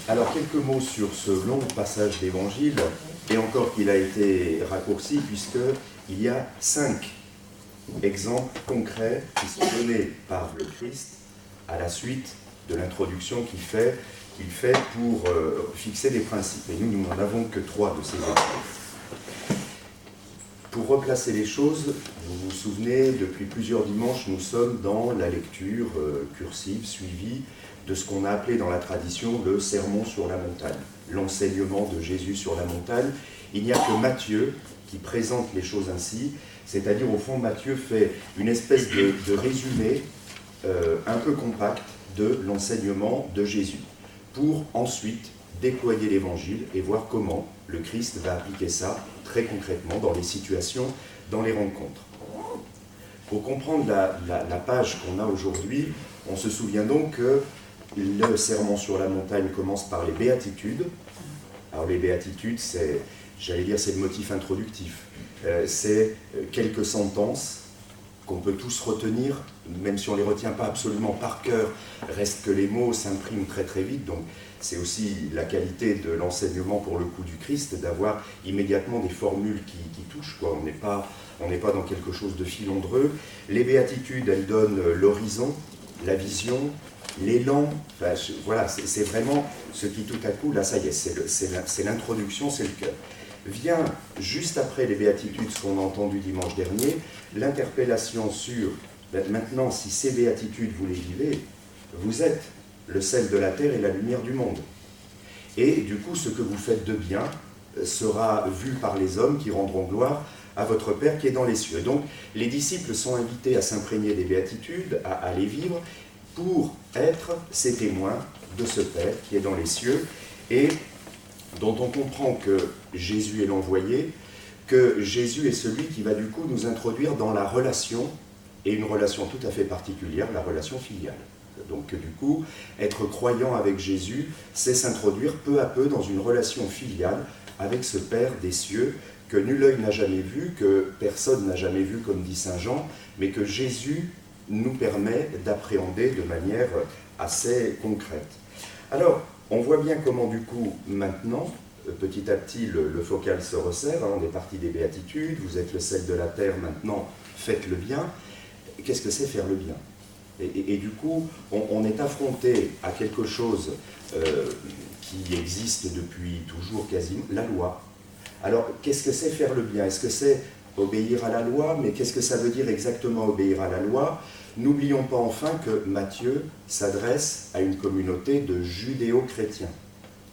Alors, quelques mots sur ce long passage d'évangile, et encore qu'il a été raccourci, puisqu'il y a 5 exemples concrets qui sont donnés par le Christ à la suite de l'introduction qu'il fait pour fixer des principes. Et nous n'en avons que 3 de ces exemples. Pour replacer les choses, vous vous souvenez, depuis plusieurs dimanches, nous sommes dans la lecture cursive, suivie de ce qu'on a appelé dans la tradition le sermon sur la montagne, l'enseignement de Jésus sur la montagne. Il n'y a que Matthieu qui présente les choses ainsi, c'est-à-dire au fond Matthieu fait une espèce de résumé un peu compact de l'enseignement de Jésus, pour ensuite déployer l'évangile et voir comment le Christ va appliquer ça très concrètement dans les situations, dans les rencontres. Pour comprendre la page qu'on a aujourd'hui, on se souvient donc que le sermon sur la montagne commence par les béatitudes. Alors les béatitudes, c'est le motif introductif. C'est quelques sentences qu'on peut tous retenir, même si on ne les retient pas absolument par cœur, reste que les mots s'impriment très très vite. Donc c'est aussi la qualité de l'enseignement pour le coup du Christ, d'avoir immédiatement des formules qui touchent, quoi. On n'est pas dans quelque chose de filandreux. Les béatitudes, elles donnent l'horizon, la vision, l'élan. Enfin, voilà, c'est vraiment ce qui tout à coup, là ça y est, c'est l'introduction, c'est le cœur. Vient juste après les béatitudes, ce qu'on a entendu dimanche dernier, l'interpellation sur maintenant, si ces béatitudes vous les vivez, vous êtes le sel de la terre et la lumière du monde. Et du coup, ce que vous faites de bien sera vu par les hommes qui rendront gloire à votre Père qui est dans les cieux. Donc, les disciples sont invités à s'imprégner des béatitudes, à les vivre, pour être ces témoins de ce Père qui est dans les cieux, et dont on comprend que Jésus est l'envoyé, que Jésus est celui qui va du coup nous introduire dans la relation, et une relation tout à fait particulière, la relation filiale. Donc du coup, être croyant avec Jésus, c'est s'introduire peu à peu dans une relation filiale avec ce Père des cieux, que nul œil n'a jamais vu, que personne n'a jamais vu, comme dit saint Jean, mais que Jésus nous permet d'appréhender de manière assez concrète. Alors, on voit bien comment, du coup, maintenant, petit à petit, le focal se resserre. On est parti des béatitudes, vous êtes le sel de la terre, maintenant, faites le bien. Qu'est-ce que c'est faire le bien ? Et du coup, on est affronté à quelque chose qui existe depuis toujours quasiment, la loi. Alors, qu'est-ce que c'est faire le bien ? Est-ce que c'est obéir à la loi ? Mais qu'est-ce que ça veut dire exactement obéir à la loi ? N'oublions pas enfin que Matthieu s'adresse à une communauté de judéo-chrétiens,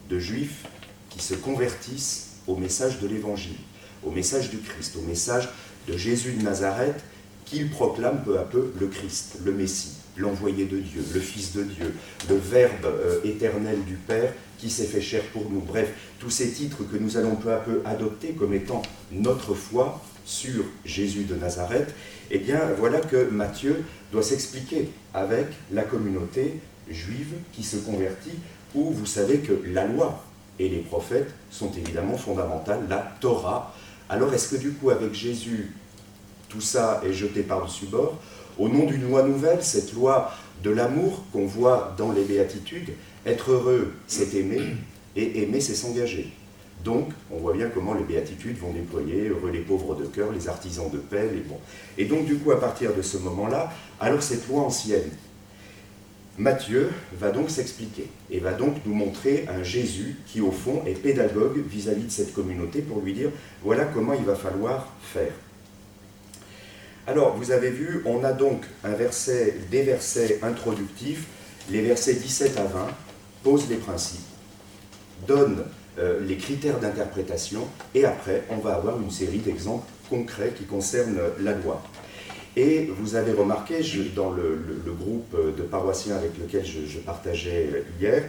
de juifs qui se convertissent au message de l'Évangile, au message du Christ, au message de Jésus de Nazareth, qu'il proclame peu à peu le Christ, le Messie, l'envoyé de Dieu, le Fils de Dieu, le Verbe éternel du Père qui s'est fait chair pour nous. Bref, tous ces titres que nous allons peu à peu adopter comme étant notre foi sur Jésus de Nazareth, eh bien voilà que Matthieu doit s'expliquer avec la communauté juive qui se convertit, où vous savez que la loi et les prophètes sont évidemment fondamentales, la Torah. Alors est-ce que du coup avec Jésus, tout ça est jeté par-dessus bord, au nom d'une loi nouvelle, cette loi de l'amour qu'on voit dans les béatitudes? Être heureux, c'est aimer, et aimer, c'est s'engager. Donc, on voit bien comment les béatitudes vont déployer, heureux les pauvres de cœur, les artisans de paix, les bons. Et donc, du coup, à partir de ce moment-là, alors cette loi ancienne, Matthieu va donc s'expliquer, et va donc nous montrer un Jésus qui, au fond, est pédagogue vis-à-vis de cette communauté pour lui dire, voilà comment il va falloir faire. Alors, vous avez vu, on a donc des versets introductifs, les versets 17 à 20, posent les principes, donnent les critères d'interprétation, et après, on va avoir une série d'exemples concrets qui concernent la loi. Et vous avez remarqué, dans le groupe de paroissiens avec lequel je partageais hier,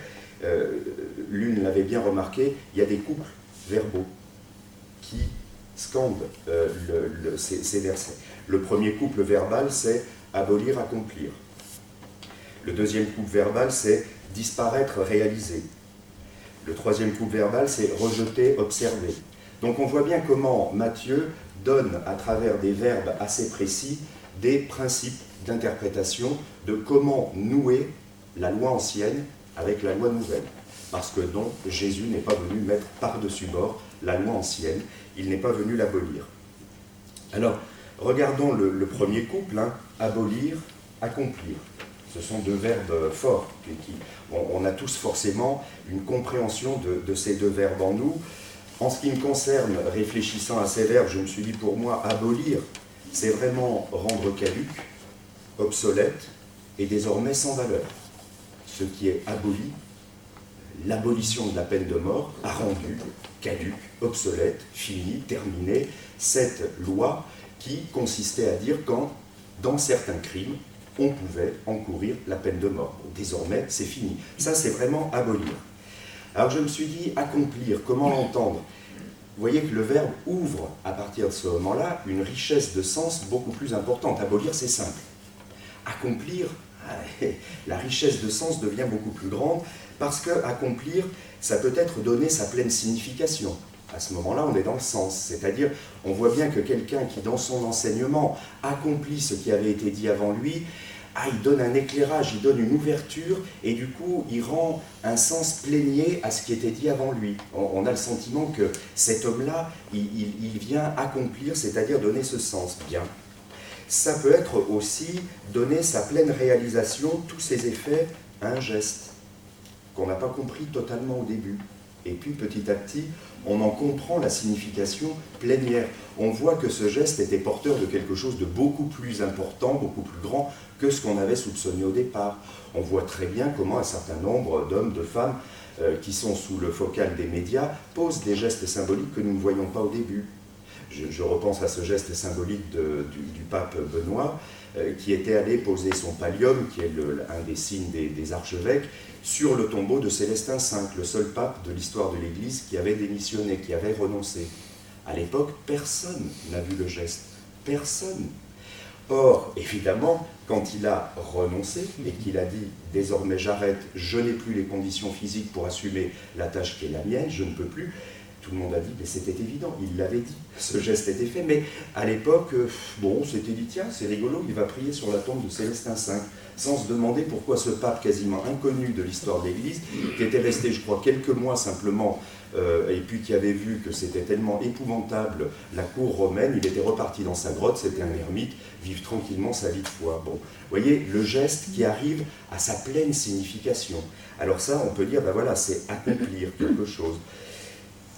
l'une l'avait bien remarqué, il y a des couples verbaux qui scandent ces versets. Le premier couple verbal, c'est abolir, accomplir. Le deuxième couple verbal, c'est disparaître, réaliser. Le troisième couple verbal, c'est rejeter, observer. Donc on voit bien comment Matthieu donne, à travers des verbes assez précis, des principes d'interprétation de comment nouer la loi ancienne avec la loi nouvelle. parce que non, Jésus n'est pas venu mettre par-dessus bord la loi ancienne, il n'est pas venu l'abolir. Alors, regardons le premier couple, hein, abolir, accomplir. Ce sont deux verbes forts. On a tous forcément une compréhension de ces deux verbes en nous. En ce qui me concerne, réfléchissant à ces verbes, je me suis dit pour moi, abolir, c'est vraiment rendre caduc, obsolète et désormais sans valeur. Ce qui est aboli, l'abolition de la peine de mort a rendu caduc, obsolète, fini, terminé cette loi qui consistait à dire quand, dans certains crimes, on pouvait encourir la peine de mort. Désormais, c'est fini. Ça, c'est vraiment abolir. Alors je me suis dit, accomplir, comment l'entendre? Vous voyez que le verbe ouvre, à partir de ce moment-là, une richesse de sens beaucoup plus importante. Abolir, c'est simple. Accomplir, la richesse de sens devient beaucoup plus grande, parce que accomplir, ça peut être donner sa pleine signification. À ce moment-là, on est dans le sens. C'est-à-dire, on voit bien que quelqu'un qui, dans son enseignement, accomplit ce qui avait été dit avant lui, il donne un éclairage, il donne une ouverture, et du coup, il rend un sens plénier à ce qui était dit avant lui. On a le sentiment que cet homme-là, il vient accomplir, c'est-à-dire donner ce sens. Bien. Ça peut être aussi donner sa pleine réalisation, tous ses effets, à un geste qu'on n'a pas compris totalement au début. Et puis, petit à petit, on en comprend la signification plénière. On voit que ce geste était porteur de quelque chose de beaucoup plus important, beaucoup plus grand que ce qu'on avait soupçonné au départ. On voit très bien comment un certain nombre d'hommes, de femmes, qui sont sous le focal des médias, posent des gestes symboliques que nous ne voyons pas au début. Je repense à ce geste symbolique du pape Benoît, qui était allé poser son pallium, qui est un des signes des archevêques, sur le tombeau de Célestin V, le seul pape de l'histoire de l'Église qui avait démissionné, qui avait renoncé. À l'époque, personne n'a vu le geste. Personne. Or, évidemment, quand il a renoncé et qu'il a dit « désormais j'arrête, je n'ai plus les conditions physiques pour assumer la tâche qui est la mienne, je ne peux plus », tout le monde a dit « mais c'était évident, il l'avait dit, ce geste était fait ». Mais à l'époque, bon, on s'était dit « tiens, c'est rigolo, il va prier sur la tombe de Célestin V », sans se demander pourquoi ce pape quasiment inconnu de l'histoire de l'Église, qui était resté, je crois, quelques mois simplement, et puis qui avait vu que c'était tellement épouvantable la cour romaine, il était reparti dans sa grotte, c'était un ermite, vivre tranquillement sa vie de foi. Bon, vous voyez, le geste qui arrive à sa pleine signification. Alors ça, on peut dire, ben voilà, c'est accomplir quelque chose.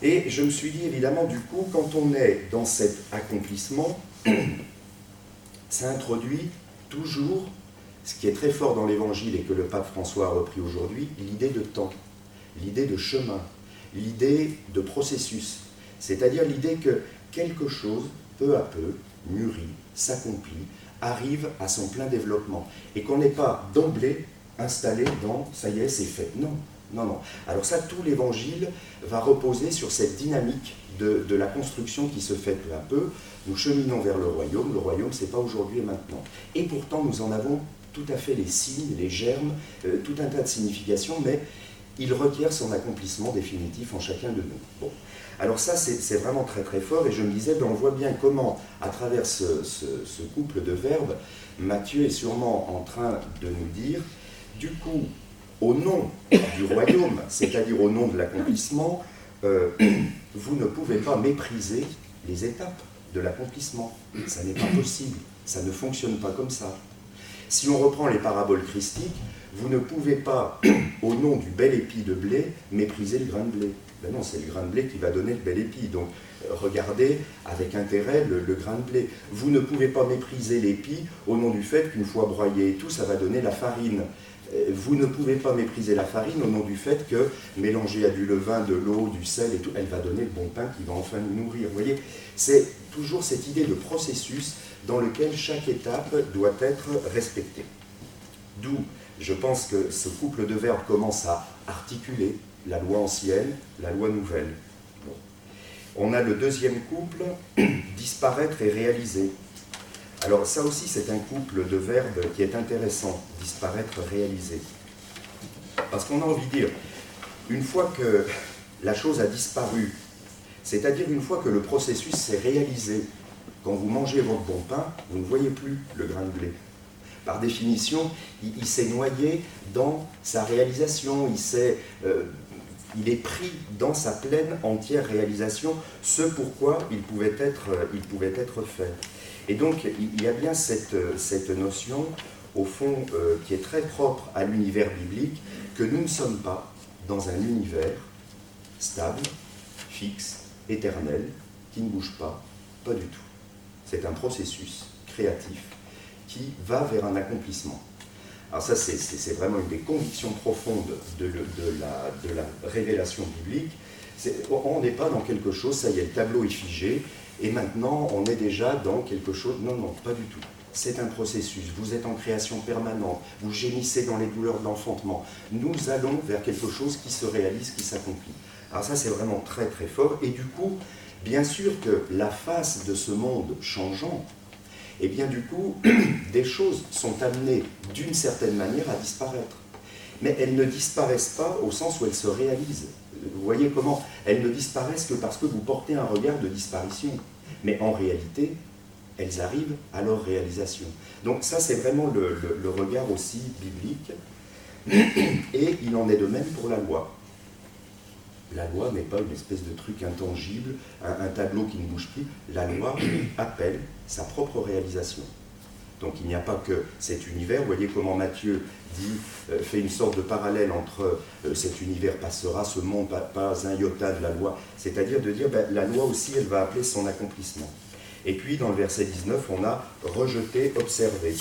Et je me suis dit, évidemment, du coup, quand on est dans cet accomplissement, ça introduit toujours, ce qui est très fort dans l'Évangile et que le pape François a repris aujourd'hui, l'idée de temps, l'idée de chemin, l'idée de processus. C'est-à-dire l'idée que quelque chose, peu à peu, mûrit, s'accomplit, arrive à son plein développement. Et qu'on n'est pas d'emblée installé dans « ça y est, c'est fait ». Non. Non, non. Alors ça, tout l'Évangile va reposer sur cette dynamique de la construction qui se fait peu à peu. Nous cheminons vers le royaume, c'est pas aujourd'hui et maintenant. Et pourtant, nous en avons tout à fait les signes, les germes, tout un tas de significations, mais il requiert son accomplissement définitif en chacun de nous. Bon. Alors ça, c'est vraiment très très fort, et je me disais, on voit bien comment, à travers ce couple de verbes, Matthieu est sûrement en train de nous dire, du coup, au nom du royaume, c'est-à-dire au nom de l'accomplissement, vous ne pouvez pas mépriser les étapes de l'accomplissement. Ça n'est pas possible, ça ne fonctionne pas comme ça. Si on reprend les paraboles christiques, vous ne pouvez pas, au nom du bel épi de blé, mépriser le grain de blé. Ben non, c'est le grain de blé qui va donner le bel épi. Donc, regardez avec intérêt le grain de blé. Vous ne pouvez pas mépriser l'épi au nom du fait qu'une fois broyé et tout, ça va donner la farine. Vous ne pouvez pas mépriser la farine au nom du fait que, mélangée à du levain, de l'eau, du sel et tout, elle va donner le bon pain qui va enfin nous nourrir. Vous voyez, c'est toujours cette idée de processus dans lequel chaque étape doit être respectée. D'où, je pense que ce couple de verbes commence à articuler la loi ancienne, la loi nouvelle. Bon. On a le deuxième couple, disparaître et réaliser. Alors ça aussi, c'est un couple de verbes qui est intéressant, disparaître, réaliser. Parce qu'on a envie de dire, une fois que la chose a disparu, c'est-à-dire une fois que le processus s'est réalisé, quand vous mangez votre bon pain, vous ne voyez plus le grain de blé. Par définition, il s'est noyé dans sa réalisation, il s'est il est pris dans sa pleine, entière réalisation, ce pourquoi il pouvait être fait. Et donc, il y a bien cette notion, au fond, qui est très propre à l'univers biblique, que nous ne sommes pas dans un univers stable, fixe, éternel, qui ne bouge pas, pas du tout. C'est un processus créatif qui va vers un accomplissement. Alors ça, c'est vraiment une des convictions profondes de la révélation biblique. On n'est pas dans quelque chose, ça y est, le tableau est figé, et maintenant on est déjà dans quelque chose. Non, non, pas du tout. C'est un processus, vous êtes en création permanente, vous gémissez dans les douleurs de l'enfantement. Nous allons vers quelque chose qui se réalise, qui s'accomplit. Alors ça, c'est vraiment très très fort, et du coup, bien sûr que la face de ce monde changeant, et bien du coup, des choses sont amenées d'une certaine manière à disparaître. Mais elles ne disparaissent pas au sens où elles se réalisent. Vous voyez comment elles ne disparaissent que parce que vous portez un regard de disparition. Mais en réalité, elles arrivent à leur réalisation. Donc ça, c'est vraiment le regard aussi biblique. Et il en est de même pour la loi. La loi n'est pas une espèce de truc intangible, un tableau qui ne bouge plus. La loi appelle sa propre réalisation. Donc il n'y a pas que cet univers. Vous voyez comment Matthieu fait une sorte de parallèle entre cet univers passera, ce monde, pas un iota de la loi. C'est-à-dire de dire, la loi aussi, elle va appeler son accomplissement. Et puis dans le verset 19, on a rejeté, observé.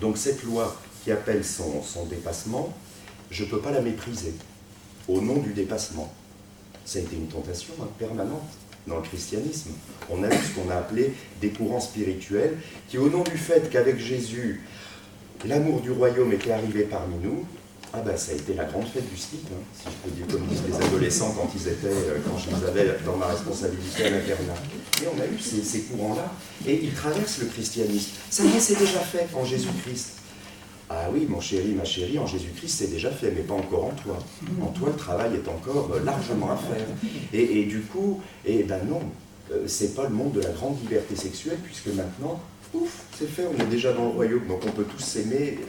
Donc cette loi qui appelle son dépassement, je ne peux pas la mépriser. Au nom du dépassement. Ça a été une tentation permanente dans le christianisme. On a eu ce qu'on a appelé des courants spirituels qui, au nom du fait qu'avec Jésus, l'amour du royaume était arrivé parmi nous, ça a été la grande fête du slip, si je peux dire, comme disent les adolescents quand je les avais dans ma responsabilité à l'internat. Et on a eu ces courants-là, et ils traversent le christianisme. Ça y est, c'est déjà fait en Jésus-Christ. Ah oui, mon chéri, ma chérie, en Jésus-Christ, c'est déjà fait, mais pas encore en toi. En toi, le travail est encore largement à faire. Et du coup, non, c'est pas le monde de la grande liberté sexuelle, puisque maintenant, ouf, c'est fait, on est déjà dans le royaume, donc on peut tous s'aimer.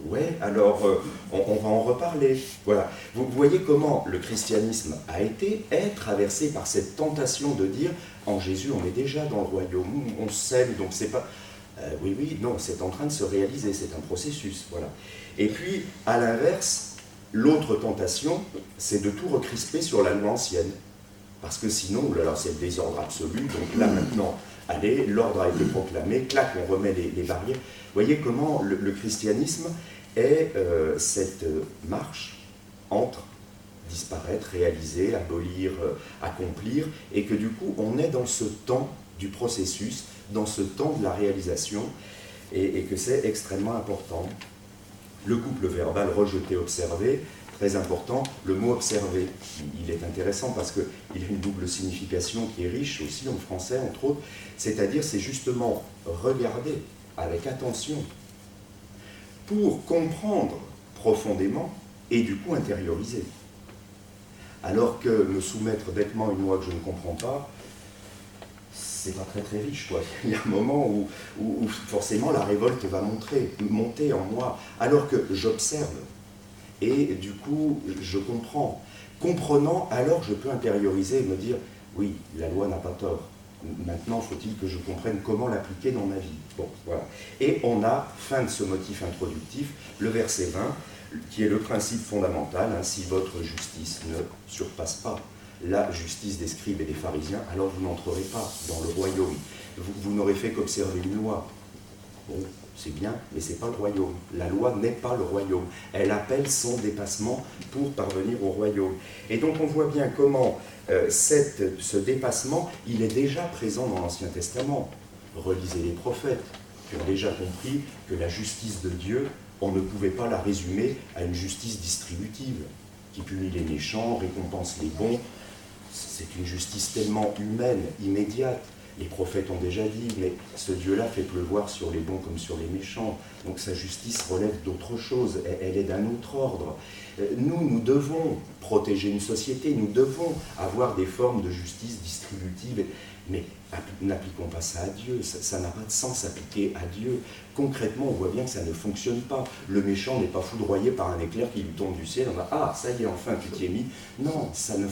Ouais, alors on va en reparler. Voilà. Vous voyez comment le christianisme est traversé par cette tentation de dire, en Jésus, on est déjà dans le royaume, on s'aime, donc c'est pas... oui, non, c'est en train de se réaliser, c'est un processus, voilà. Et puis, à l'inverse, l'autre tentation, c'est de tout recrisper sur la loi ancienne. Parce que sinon, là, c'est le désordre absolu, donc là, maintenant, allez, l'ordre a été proclamé, clac, on remet les barrières. Vous voyez comment le christianisme est cette marche entre disparaître, réaliser, abolir, accomplir, et que du coup, on est dans ce temps du processus, dans ce temps de la réalisation, et que c'est extrêmement important. Le couple verbal rejeté-observé, très important. Le mot observer, il est intéressant parce qu'il a une double signification qui est riche aussi en français, entre autres. C'est-à-dire, c'est justement regarder avec attention pour comprendre profondément et du coup intérioriser. Alors que me soumettre bêtement à une loi que je ne comprends pas, c'est pas très très riche, quoi. Il y a un moment où forcément la révolte va monter en moi, alors que j'observe, et du coup je comprends. Comprenant, alors je peux intérioriser et me dire, oui, la loi n'a pas tort. Maintenant, faut-il que je comprenne comment l'appliquer dans ma vie. Bon, voilà. Et on a, fin de ce motif introductif, le verset 20, qui est le principe fondamental, si votre justice ne surpasse pas la justice des scribes et des pharisiens, alors vous n'entrerez pas dans le royaume. Vous n'aurez fait qu'observer une loi. Bon, c'est bien, mais ce n'est pas le royaume. La loi n'est pas le royaume. Elle appelle son dépassement pour parvenir au royaume. Et donc on voit bien comment ce dépassement, il est déjà présent dans l'Ancien Testament. Relisez les prophètes, qui ont déjà compris que la justice de Dieu, on ne pouvait pas la résumer à une justice distributive, qui punit les méchants, récompense les bons. C'est une justice tellement humaine, immédiate. Les prophètes ont déjà dit, mais ce Dieu-là fait pleuvoir sur les bons comme sur les méchants. Donc sa justice relève d'autre chose, elle est d'un autre ordre. Nous devons protéger une société, nous devons avoir des formes de justice distributive. Mais n'appliquons pas ça à Dieu, ça n'a pas de sens appliqué à Dieu. Concrètement, on voit bien que ça ne fonctionne pas. Le méchant n'est pas foudroyé par un éclair qui lui tombe du ciel, on va « Ah, ça y est, enfin, tu t'y es mis ». Non, ça ne...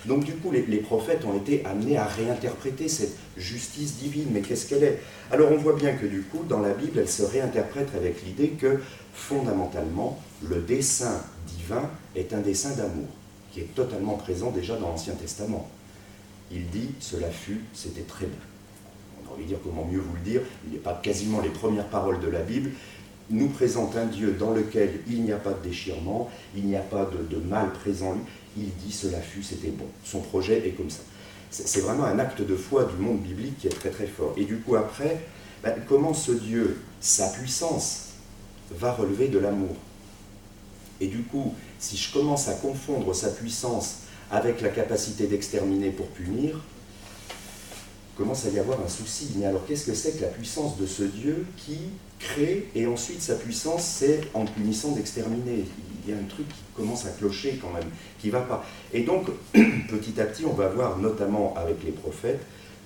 Donc du coup, les prophètes ont été amenés à réinterpréter cette justice divine. Mais qu'est-ce qu'elle est? Alors on voit bien que du coup, dans la Bible, elle se réinterprète avec l'idée que, fondamentalement, le dessein divin est un dessein d'amour, qui est totalement présent déjà dans l'Ancien Testament. Il dit « Cela fut, c'était très bon ». On a envie de dire comment mieux vous le dire, il n'est pas quasiment les premières paroles de la Bible, nous présente un Dieu dans lequel il n'y a pas de déchirement, il n'y a pas de mal présent en lui. Il dit « Cela fut, c'était bon ». Son projet est comme ça. C'est vraiment un acte de foi du monde biblique qui est très très fort. Et du coup après, comment ce Dieu, sa puissance, va relever de l'amour? Et du coup, si je commence à confondre sa puissance avec la capacité d'exterminer pour punir, commence à y avoir un souci. Mais alors qu'est-ce que c'est que la puissance de ce Dieu qui crée, et ensuite sa puissance, c'est en punissant d'exterminer? Il y a un truc qui commence à clocher quand même, qui ne va pas. Et donc, petit à petit, on va voir, notamment avec les prophètes,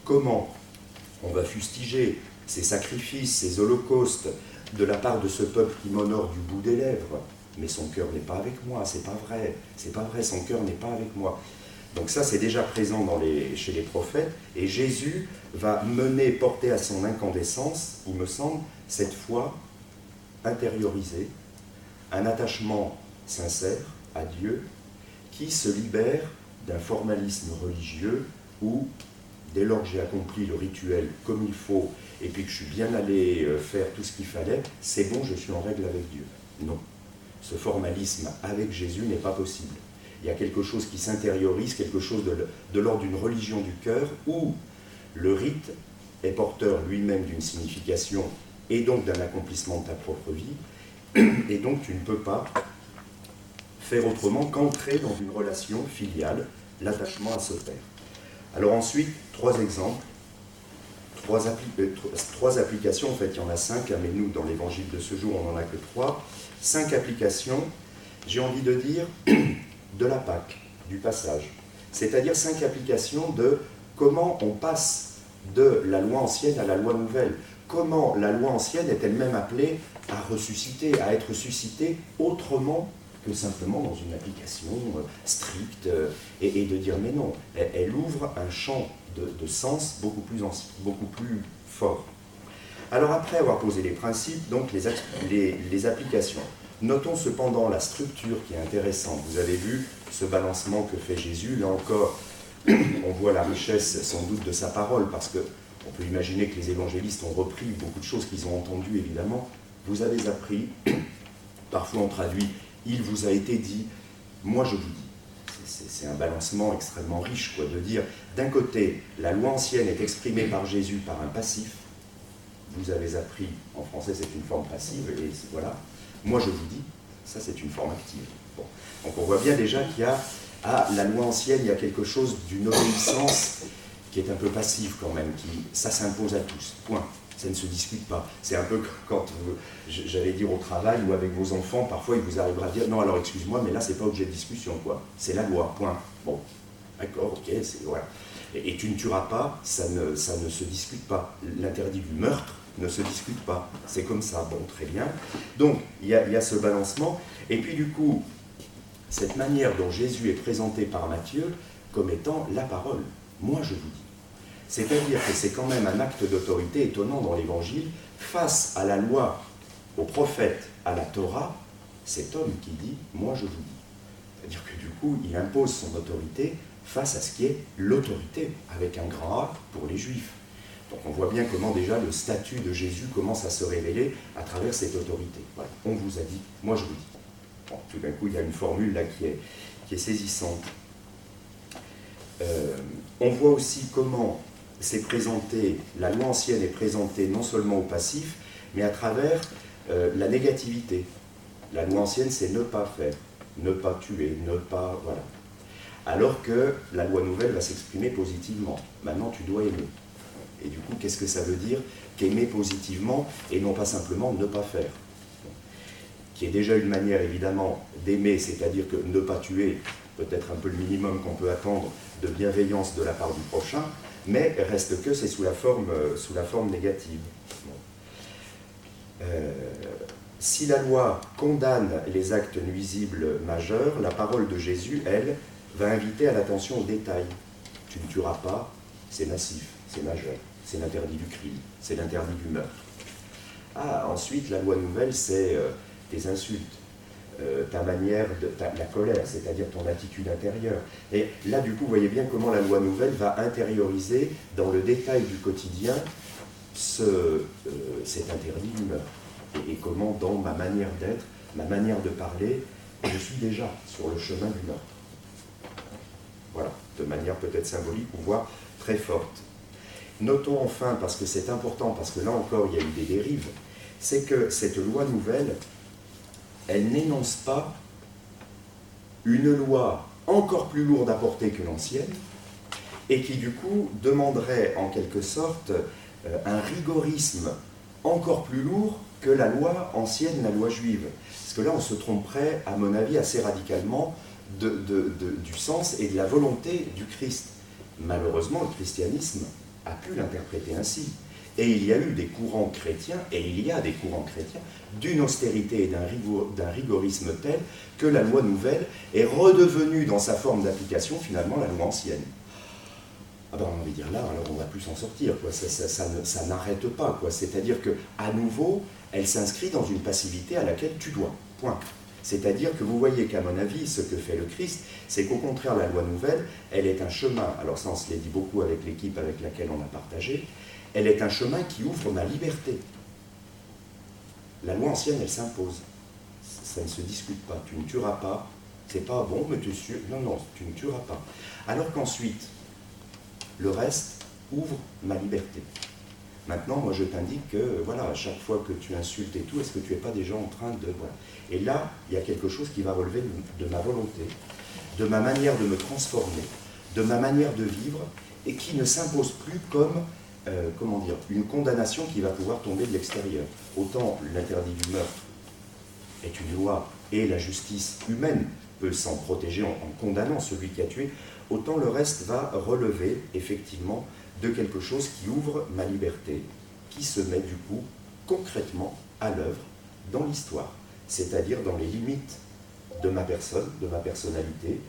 comment on va fustiger ces sacrifices, ces holocaustes, de la part de ce peuple qui m'honore du bout des lèvres. Mais son cœur n'est pas avec moi, c'est pas vrai, son cœur n'est pas avec moi. Donc ça, c'est déjà présent chez les prophètes, et Jésus va porter à son incandescence, il me semble, cette foi intériorisée, un attachement sincère à Dieu, qui se libère d'un formalisme religieux où, dès lors que j'ai accompli le rituel comme il faut, et puis que je suis bien allé faire tout ce qu'il fallait, c'est bon, je suis en règle avec Dieu. Non. Ce formalisme avec Jésus n'est pas possible. Il y a quelque chose qui s'intériorise, quelque chose de l'ordre d'une religion du cœur, où le rite est porteur lui-même d'une signification et donc d'un accomplissement de ta propre vie, et donc tu ne peux pas faire autrement qu'entrer dans une relation filiale, l'attachement à ce Père. Alors ensuite, 3 exemples, 3 applications, en fait il y en a 5, mais nous dans l'évangile de ce jour on n'en a que 3, 5 applications, j'ai envie de dire, de la Pâque, du passage. C'est-à-dire 5 applications de comment on passe de la loi ancienne à la loi nouvelle. Comment la loi ancienne est elle-même appelée à ressusciter, à être suscitée autrement que simplement dans une application stricte, et de dire mais non, elle ouvre un champ de sens beaucoup plus fort. Alors après avoir posé les principes, donc les applications. Notons cependant la structure qui est intéressante. Vous avez vu ce balancement que fait Jésus. Là encore, on voit la richesse sans doute de sa parole, parce qu'on peut imaginer que les évangélistes ont repris beaucoup de choses qu'ils ont entendues, évidemment. Vous avez appris, parfois on traduit, il vous a été dit, moi je vous dis. C'est un balancement extrêmement riche, quoi, de dire, d'un côté, la loi ancienne est exprimée par Jésus par un passif. Vous avez appris, en français c'est une forme passive, et voilà. Moi je vous dis, ça c'est une forme active. Bon. Donc on voit bien déjà qu'il y a, à la loi ancienne, il y a quelque chose d'une obéissance qui est un peu passive quand même, ça s'impose à tous, point. Ça ne se discute pas. C'est un peu quand, j'allais dire au travail ou avec vos enfants, parfois il vous arrivera à dire, non alors excuse-moi, mais là c'est pas objet de discussion, quoi. C'est la loi, point. Bon, d'accord, ok, voilà. Et tu ne tueras pas, ça ne se discute pas. L'interdit du meurtre ne se discute pas. C'est comme ça, bon, très bien. Donc, il y a ce balancement. Et puis, du coup, cette manière dont Jésus est présenté par Matthieu comme étant la parole. Moi, je vous dis. C'est-à-dire que c'est quand même un acte d'autorité étonnant dans l'Évangile. Face à la loi, aux prophètes, à la Torah, cet homme qui dit « moi, je vous dis ». C'est-à-dire que, du coup, il impose son autorité face à ce qui est l'autorité, avec un grand A pour les Juifs. Donc on voit bien comment déjà le statut de Jésus commence à se révéler à travers cette autorité. Voilà. On vous a dit, moi je vous dis. Bon, tout d'un coup, il y a une formule là qui est saisissante. On voit aussi comment c'est présenté, la loi ancienne est présentée non seulement au passif, mais à travers la négativité. La loi ancienne, c'est ne pas faire, ne pas tuer, ne pas... Voilà. Alors que la loi nouvelle va s'exprimer positivement. Maintenant, tu dois aimer. Et du coup, qu'est-ce que ça veut dire qu'aimer positivement et non pas simplement ne pas faire? Qui est déjà une manière, évidemment, d'aimer, c'est-à-dire que ne pas tuer, peut-être un peu le minimum qu'on peut attendre de bienveillance de la part du prochain, mais reste que c'est sous la forme négative. Bon. Si la loi condamne les actes nuisibles majeurs, la parole de Jésus, elle, va inviter à l'attention aux détails. Tu ne tueras pas, c'est massif, c'est majeur, c'est l'interdit du crime, c'est l'interdit du meurtre. Ah, ensuite, la loi nouvelle, c'est tes insultes, ta manière, la colère, c'est-à-dire ton attitude intérieure. Et là, du coup, vous voyez bien comment la loi nouvelle va intérioriser dans le détail du quotidien cet interdit du meurtre. Et comment, dans ma manière d'être, ma manière de parler, je suis déjà sur le chemin du meurtre. Voilà, de manière peut-être symbolique ou voire très forte. Notons enfin, parce que c'est important, parce que là encore il y a eu des dérives, c'est que cette loi nouvelle, elle n'énonce pas une loi encore plus lourde à porter que l'ancienne, et qui du coup demanderait en quelque sorte un rigorisme encore plus lourd que la loi ancienne, la loi juive. Parce que là on se tromperait, à mon avis, assez radicalement du sens et de la volonté du Christ. Malheureusement, le christianisme a pu l'interpréter ainsi. Et il y a eu des courants chrétiens, et il y a des courants chrétiens, d'une austérité et d'un rigorisme tel que la loi nouvelle est redevenue dans sa forme d'application finalement la loi ancienne. Ah ben on va dire là, alors on ne va plus s'en sortir, quoi. Ça n'arrête pas, quoi. C'est-à-dire qu'à nouveau, elle s'inscrit dans une passivité à laquelle tu dois, point. C'est-à-dire que vous voyez qu'à mon avis, ce que fait le Christ, c'est qu'au contraire, la loi nouvelle, elle est un chemin, alors ça on se l'est dit beaucoup avec l'équipe avec laquelle on a partagé, elle est un chemin qui ouvre ma liberté. La loi ancienne, elle s'impose. Ça ne se discute pas. Tu ne tueras pas, c'est pas bon, mais tu es sûr. Non, non, tu ne tueras pas. Alors qu'ensuite, le reste ouvre ma liberté. Maintenant, moi, je t'indique que, voilà, à chaque fois que tu insultes et tout, est-ce que tu n'es pas déjà en train de... Voilà. Et là, il y a quelque chose qui va relever de ma volonté, de ma manière de me transformer, de ma manière de vivre, et qui ne s'impose plus comme, comment dire, une condamnation qui va pouvoir tomber de l'extérieur. Autant l'interdit du meurtre est une loi, et la justice humaine peut s'en protéger en condamnant celui qui a tué, autant le reste va relever, effectivement, de quelque chose qui ouvre ma liberté, qui se met du coup concrètement à l'œuvre dans l'histoire, c'est-à-dire dans les limites de ma personne, de ma personnalité,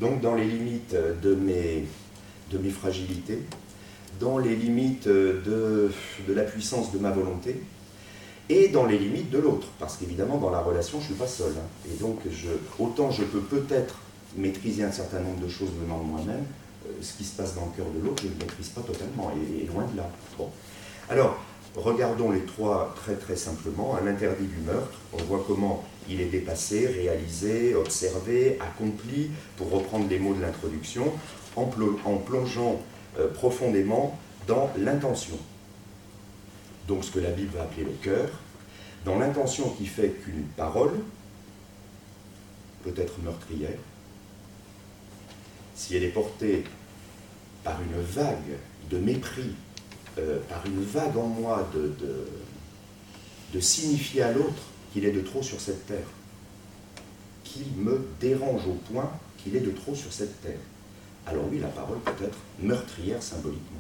donc dans les limites de mes fragilités, dans les limites de la puissance de ma volonté, et dans les limites de l'autre, parce qu'évidemment dans la relation je ne suis pas seul, hein. Et donc autant je peux peut-être maîtriser un certain nombre de choses venant de moi-même, ce qui se passe dans le cœur de l'autre, je ne le maîtrise pas totalement, et loin de là. Bon. Alors, regardons les trois très très simplement. À l'interdit du meurtre, on voit comment il est dépassé, réalisé, observé, accompli, pour reprendre les mots de l'introduction, en plongeant profondément dans l'intention. Donc ce que la Bible va appeler le cœur, dans l'intention qui fait qu'une parole peut être meurtrière, si elle est portée par une vague de mépris, par une vague en moi de signifier à l'autre qu'il est de trop sur cette terre, qui me dérange au point qu'il est de trop sur cette terre. Alors oui, la parole peut être meurtrière symboliquement.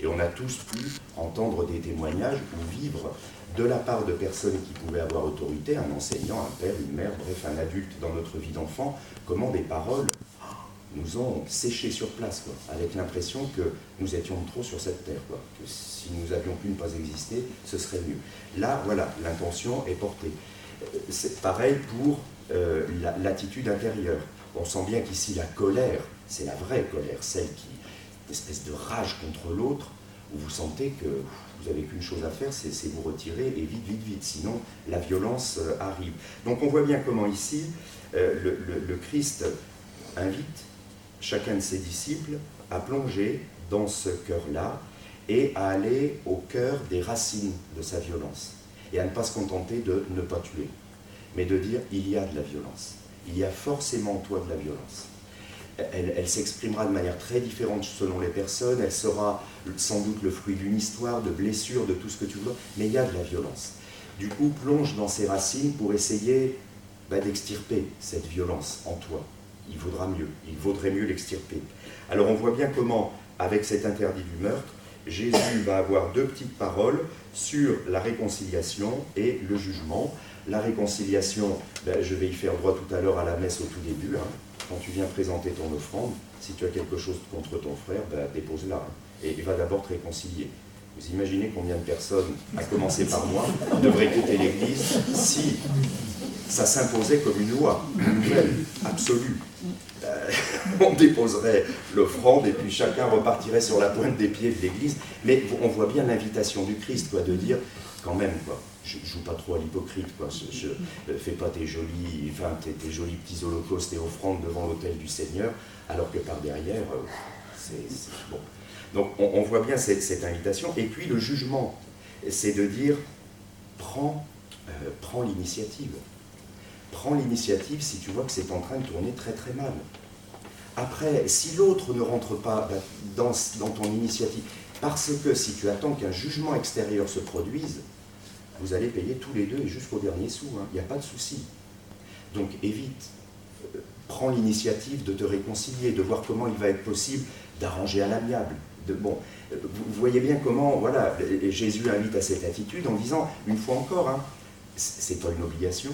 Et on a tous pu entendre des témoignages ou vivre de la part de personnes qui pouvaient avoir autorité, un enseignant, un père, une mère, bref, un adulte dans notre vie d'enfant, comment des paroles nous ont séchés sur place, quoi, avec l'impression que nous étions trop sur cette terre, quoi, que si nous avions pu ne pas exister, ce serait mieux. Là, voilà, l'intention est portée. C'est pareil pour l'attitude intérieure. On sent bien qu'ici, la colère, c'est la vraie colère, celle qui, une espèce de rage contre l'autre, où vous sentez que vous n'avez qu'une chose à faire, c'est vous retirer, et vite, vite, vite, sinon la violence arrive. Donc on voit bien comment ici, le Christ invite chacun de ses disciples à plonger dans ce cœur-là et à aller au cœur des racines de sa violence et à ne pas se contenter de ne pas tuer, mais de dire il y a de la violence, il y a forcément en toi de la violence. Elle s'exprimera de manière très différente selon les personnes, elle sera sans doute le fruit d'une histoire, de blessures, de tout ce que tu veux, mais il y a de la violence. Du coup, plonge dans ses racines pour essayer d'extirper cette violence en toi. il vaudrait mieux l'extirper. Alors on voit bien comment, avec cet interdit du meurtre, Jésus va avoir deux petites paroles sur la réconciliation et le jugement. La réconciliation, ben, je vais y faire droit tout à l'heure à la messe au tout début. Hein. Quand tu viens présenter ton offrande, si tu as quelque chose contre ton frère, ben, dépose-la. Hein, et va d'abord te réconcilier. Vous imaginez combien de personnes, à commencer par moi, devraient quitter l'Église si ça s'imposait comme une loi, une nouvelle, absolue. On déposerait l'offrande et puis chacun repartirait sur la pointe des pieds de l'Église. Mais on voit bien l'invitation du Christ, quoi, de dire, quand même, quoi, je joue pas trop à l'hypocrite, quoi, fais pas tes jolis petits holocaustes et offrandes devant l'autel du Seigneur, alors que par derrière, c'est bon. Donc on voit bien cette invitation. Et puis le jugement, c'est de dire, prends l'initiative. Prends l'initiative si tu vois que c'est en train de tourner très très mal. Après, si l'autre ne rentre pas dans ton initiative, parce que si tu attends qu'un jugement extérieur se produise, vous allez payer tous les deux et jusqu'au dernier sou, hein, il n'y a pas de souci. Donc évite, prends l'initiative de te réconcilier, de voir comment il va être possible d'arranger à l'amiable. Bon, vous voyez bien comment, voilà, Jésus invite à cette attitude en disant, une fois encore, hein, c'est pas une obligation,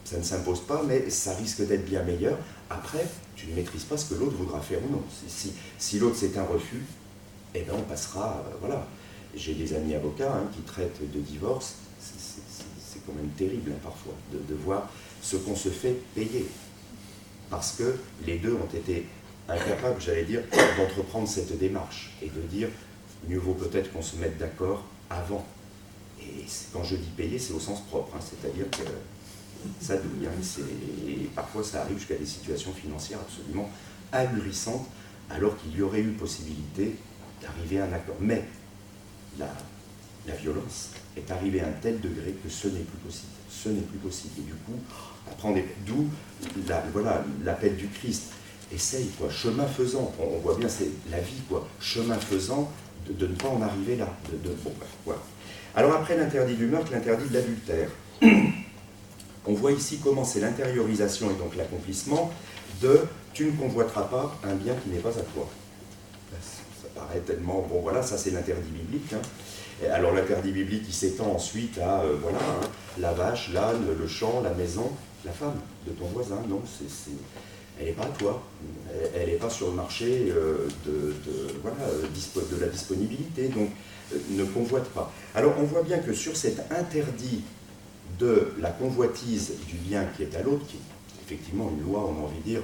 ça ne s'impose pas, mais ça risque d'être bien meilleur. Après, tu ne maîtrises pas ce que l'autre voudra faire ou non. Si l'autre c'est un refus, eh bien on passera, voilà. J'ai des amis avocats hein, qui traitent de divorce, c'est quand même terrible hein, parfois, de voir ce qu'on se fait payer. Parce que les deux ont été incapables, j'allais dire, d'entreprendre cette démarche et de dire, mieux vaut peut-être qu'on se mette d'accord avant. Et quand je dis payer, c'est au sens propre, hein, c'est-à-dire que ça douille, hein, et parfois ça arrive jusqu'à des situations financières absolument ahurissantes, alors qu'il y aurait eu possibilité d'arriver à un accord. Mais la violence est arrivée à un tel degré que ce n'est plus possible. Ce n'est plus possible. Et du coup, d'où l'appel du Christ. Essaye, quoi, chemin faisant. On voit bien, c'est la vie, quoi. Chemin faisant, de ne pas en arriver là. Bon, voilà. Alors après l'interdit du meurtre, l'interdit de l'adultère. On voit ici comment c'est l'intériorisation et donc l'accomplissement de « tu ne convoiteras pas un bien qui n'est pas à toi ». Ça paraît tellement... Bon voilà, ça c'est l'interdit biblique. Hein. Alors l'interdit biblique il s'étend ensuite à voilà, hein, la vache, l'âne, le champ, la maison, la femme de ton voisin. Non, elle n'est pas à toi. Elle n'est pas sur le marché de la disponibilité. Donc ne convoite pas. Alors on voit bien que sur cet interdit de la convoitise du bien qui est à l'autre, qui est effectivement une loi, on a envie de dire,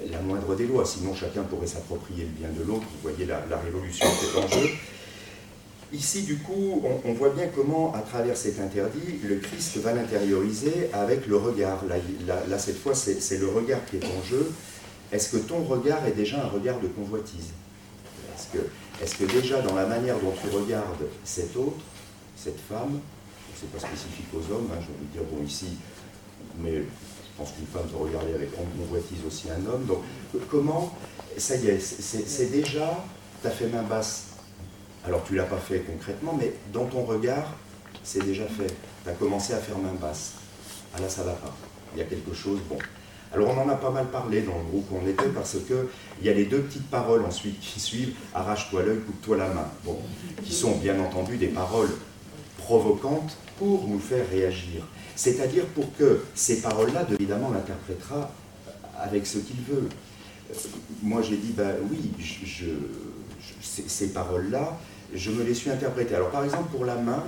la moindre des lois, sinon chacun pourrait s'approprier le bien de l'autre, vous voyez la révolution qui est en jeu. Ici, du coup, on voit bien comment, à travers cet interdit, le Christ va l'intérioriser avec le regard. Là cette fois, c'est le regard qui est en jeu. Est-ce que ton regard est déjà un regard de convoitise? Est-ce que déjà, dans la manière dont tu regardes cet autre, cette femme, c'est pas spécifique aux hommes, hein, j'ai envie de dire, bon, ici, mais je pense qu'une femme peut regarder avec convoitise aussi un homme. Donc, comment, ça y est, c'est déjà, tu as fait main basse. Alors, tu ne l'as pas fait concrètement, mais dans ton regard, c'est déjà fait. Tu as commencé à faire main basse. Ah là, ça ne va pas. Il y a quelque chose, bon. Alors, on en a pas mal parlé dans le groupe où on était, parce qu'il y a les deux petites paroles ensuite qui suivent, arrache-toi l'œil, coupe-toi la main. Bon, qui sont bien entendu des paroles provocantes pour nous faire réagir. C'est-à-dire pour que ces paroles-là, évidemment, l'interprétera avec ce qu'il veut. Moi, j'ai dit, ben oui, ces paroles-là, je me les suis interprétées. Alors, par exemple, pour la main,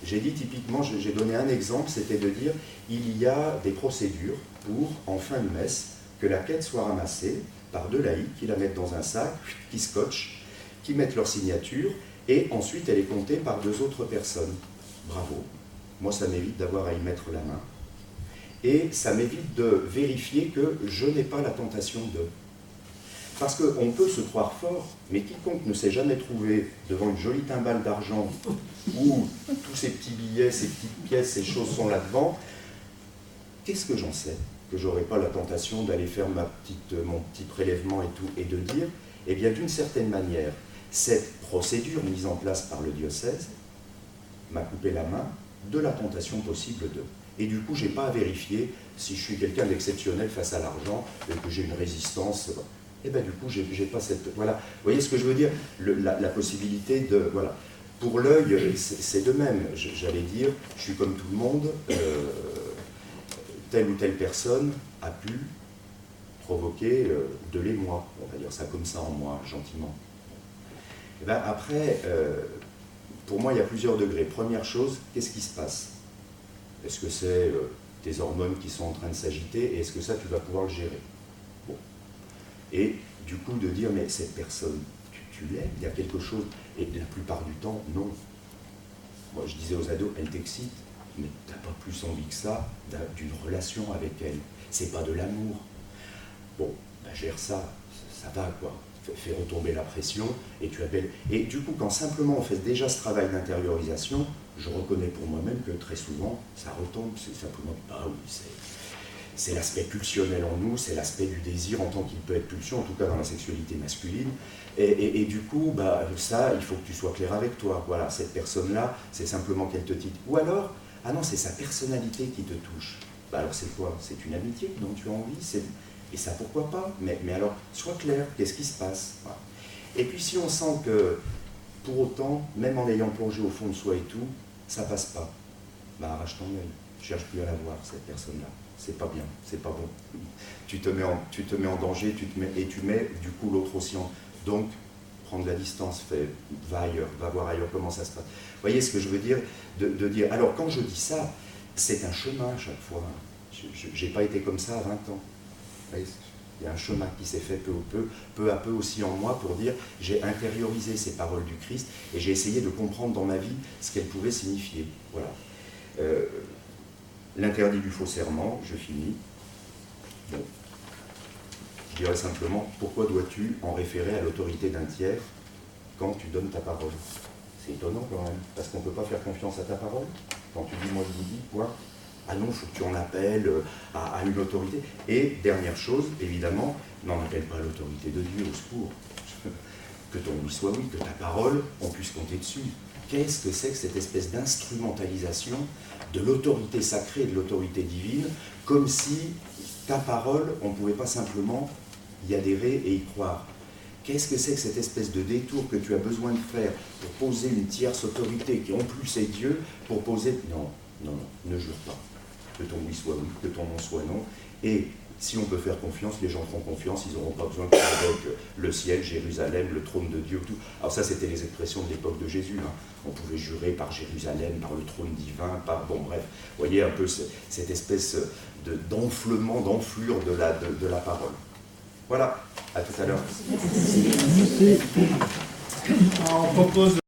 j'ai dit typiquement, j'ai donné un exemple, c'était de dire, il y a des procédures pour, en fin de messe, que la quête soit ramassée par deux laïcs qui la mettent dans un sac, qui scotchent, qui mettent leur signature, et ensuite elle est comptée par deux autres personnes. Bravo. Moi, ça m'évite d'avoir à y mettre la main. Et ça m'évite de vérifier que je n'ai pas la tentation de. Parce qu'on peut se croire fort, mais quiconque ne s'est jamais trouvé devant une jolie timbale d'argent où tous ces petits billets, ces petites pièces, ces choses sont là-devant, qu'est-ce que j'en sais que je n'aurai pas la tentation d'aller faire mon petit prélèvement et tout, et de dire, eh bien, d'une certaine manière, cette procédure mise en place par le diocèse m'a coupé la main de la tentation possible de. Et du coup, je n'ai pas à vérifier si je suis quelqu'un d'exceptionnel face à l'argent et que j'ai une résistance. Et bien du coup, j'ai pas cette... Voilà. Vous voyez ce que je veux dire? La possibilité de... Voilà. Pour l'œil, c'est de même. J'allais dire, je suis comme tout le monde, telle ou telle personne a pu provoquer de l'émoi. On va dire ça comme ça en moi, gentiment. Et ben après, pour moi, il y a plusieurs degrés. Première chose, qu'est-ce qui se passe? Est-ce que c'est tes hormones qui sont en train de s'agiter et est-ce que ça, tu vas pouvoir le gérer? Bon. Et du coup, de dire, mais cette personne, tu l'aimes, il y a quelque chose. Et la plupart du temps, non. Moi, je disais aux ados, elle t'excite, mais tu n'as pas plus envie que ça d'une relation avec elle. C'est pas de l'amour. Bon, ben, gère ça, ça va quoi. Fais retomber la pression et tu appelles. Et du coup, quand simplement on fait déjà ce travail d'intériorisation, je reconnais pour moi-même que très souvent, ça retombe. C'est simplement, bah oui, c'est l'aspect pulsionnel en nous, c'est l'aspect du désir en tant qu'il peut être pulsion, en tout cas dans la sexualité masculine. Et du coup, bah, ça, il faut que tu sois clair avec toi. Voilà, cette personne-là, c'est simplement qu'elle te titre. Ou alors, ah non, c'est sa personnalité qui te touche. Bah alors c'est quoi? C'est une amitié dont tu as envie. Et ça, pourquoi pas? Mais alors, sois clair, qu'est-ce qui se passe? Voilà. Et puis si on sent que, pour autant, même en ayant plongé au fond de soi et tout, ça passe pas, bah arrache ton œil. Cherche plus à la voir, cette personne-là. C'est pas bien, c'est pas bon. Tu te mets en danger, et tu mets du coup l'autre aussi en... Donc, prendre la distance, va ailleurs, va voir ailleurs comment ça se passe. Vous voyez ce que je veux dire? De dire, alors quand je dis ça, c'est un chemin à chaque fois. Je n'ai pas été comme ça à 20 ans. Vous voyez, il y a un chemin qui s'est fait peu à peu aussi en moi pour dire, j'ai intériorisé ces paroles du Christ et j'ai essayé de comprendre dans ma vie ce qu'elles pouvaient signifier. Voilà. L'interdit du faux serment, je finis. Bon. Je dirais simplement, pourquoi dois-tu en référer à l'autorité d'un tiers quand tu donnes ta parole? C'est étonnant quand même, parce qu'on ne peut pas faire confiance à ta parole. Quand tu dis, moi je vous dis, quoi? Ah non, il faut que tu en appelles à une autorité. Et dernière chose, évidemment, n'en appelle pas à l'autorité de Dieu, au secours. Que ton oui soit oui, que ta parole, on puisse compter dessus. Qu'est-ce que c'est que cette espèce d'instrumentalisation de l'autorité sacrée et de l'autorité divine, comme si ta parole, on ne pouvait pas simplement y adhérer et y croire? Qu'est-ce que c'est que cette espèce de détour que tu as besoin de faire pour poser une tierce autorité qui en plus est Dieu, pour poser... Non, non, non, ne jure pas. Que ton oui soit oui, que ton non soit non. Et si on peut faire confiance, les gens feront confiance, ils n'auront pas besoin de faire avec le ciel, Jérusalem, le trône de Dieu, tout. Alors ça, c'était les expressions de l'époque de Jésus. Hein. On pouvait jurer par Jérusalem, par le trône divin, par... Bon, bref, vous voyez un peu cette espèce d'enflement, d'enflure de la parole. Voilà, à tout à l'heure. On propose